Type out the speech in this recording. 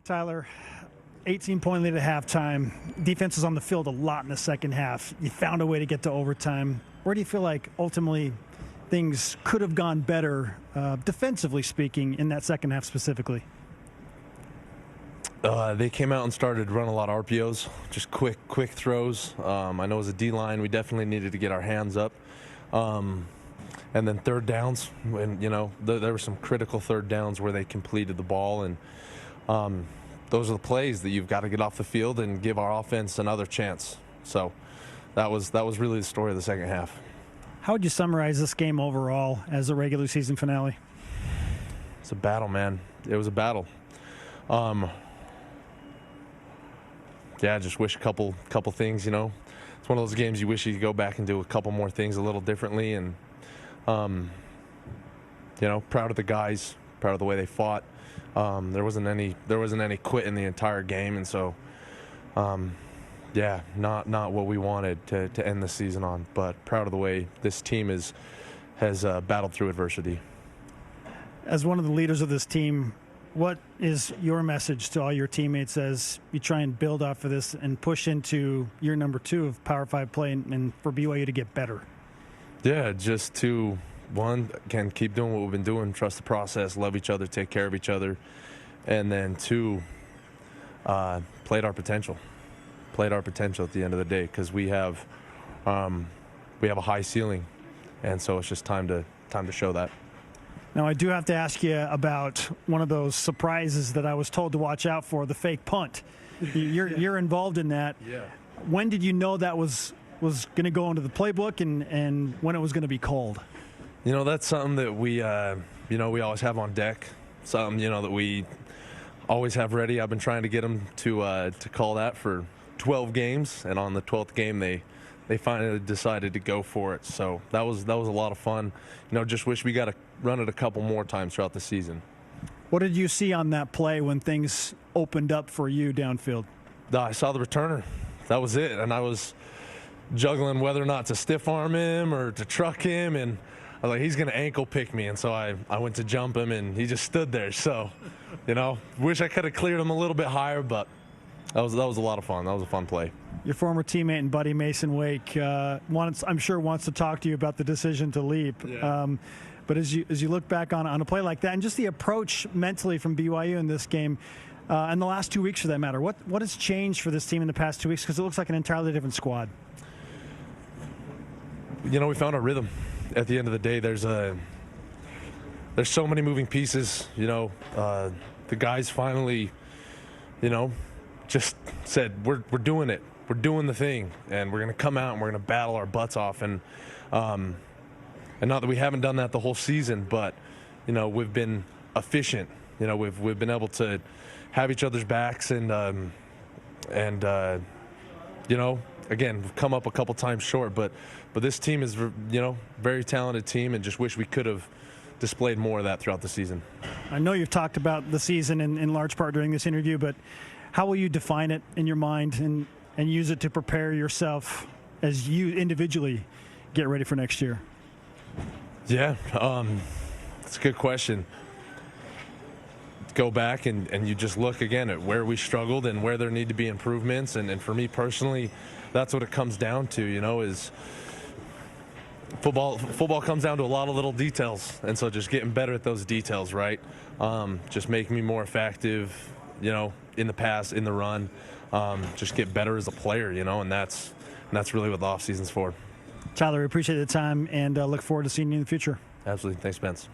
Tyler, 18-point lead at halftime. Defense was on the field a lot in the second half. You found a way to get to overtime. Where do you feel like ultimately things could have gone better, defensively speaking, in that second half specifically? They came out and started running a lot of RPOs, just quick throws. I know as a D-line, we definitely needed to get our hands up. And then third downs, and there were some critical third downs where they completed the ball, and those are the plays that you've got to get off the field and give our offense another chance. So that was really the story of the second half. How would you summarize this game overall as a regular season finale? It's a battle, man. It was a battle. Yeah, I just wish a couple things, It's one of those games you wish you could go back and do a couple more things a little differently. And, proud of the guys, proud of the way they fought. There wasn't any quit in the entire game. And so, not what we wanted to end the season on, but proud of the way this team has battled through adversity. As one of the leaders of this team, what is your message to all your teammates as you try and build off of this and push into year number 2 of Power 5 play and for BYU to get better? Yeah, just to, one, again, keep doing what we've been doing, trust the process, love each other, take care of each other, and then 2, played our potential at the end of the day, because we have a high ceiling, and so it's just time to show that. Now, I do have to ask you about one of those surprises that I was told to watch out for, the fake punt. You're involved in that. Yeah. When did you know that was going to go into the playbook, and when it was going to be called? That's something that we always have on deck. Something, that we always have ready. I've been trying to get them to call that for 12 games, and on the 12th game they finally decided to go for it. So that was a lot of fun. Just wish we got to run it a couple more times throughout the season. What did you see on that play when things opened up for you downfield? I saw the returner. That was it, and I was juggling whether or not to stiff arm him or to truck him, and I was like, he's going to ankle pick me, and so I went to jump him, and he just stood there. So, wish I could have cleared him a little bit higher, but that was a lot of fun. That was a fun play. Your former teammate and buddy Mason Wake I'm sure wants to talk to you about the decision to leap. Yeah. But as you look back on a play like that, and just the approach mentally from BYU in this game, and the last 2 weeks for that matter, what has changed for this team in the past 2 weeks? Because it looks like an entirely different squad. We found our rhythm. At the end of the day, there's so many moving pieces. The guys finally, just said we're doing it. We're doing the thing, and we're going to come out and we're going to battle our butts off. And not that we haven't done that the whole season, but we've been efficient. We've been able to have each other's backs, and again, we've come up a couple times short, but this team is very talented team, and just wish we could have displayed more of that throughout the season. I know you've talked about the season in large part during this interview, but how will you define it in your mind and use it to prepare yourself as you individually get ready for next year? Yeah, it's a good question. Go back and you just look again at where we struggled and where there need to be improvements. And for me personally, that's what it comes down to, is football comes down to a lot of little details. And so just getting better at those details, right? Just making me more effective, in the pass, in the run. Just get better as a player, and that's really what the offseason's for. Tyler, we appreciate the time and look forward to seeing you in the future. Absolutely. Thanks, Spence.